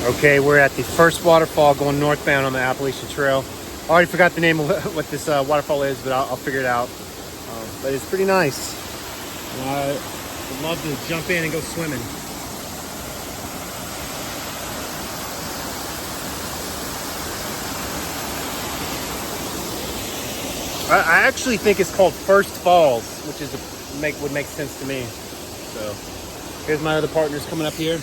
Okay, we're at the first waterfall going northbound on the Appalachian Trail. I already forgot the name of what this waterfall is, but I'll figure it out. But it's pretty nice. I would love to jump in and go swimming. I actually think it's called First Falls, which is would make sense to me. So here's my other partners coming up here.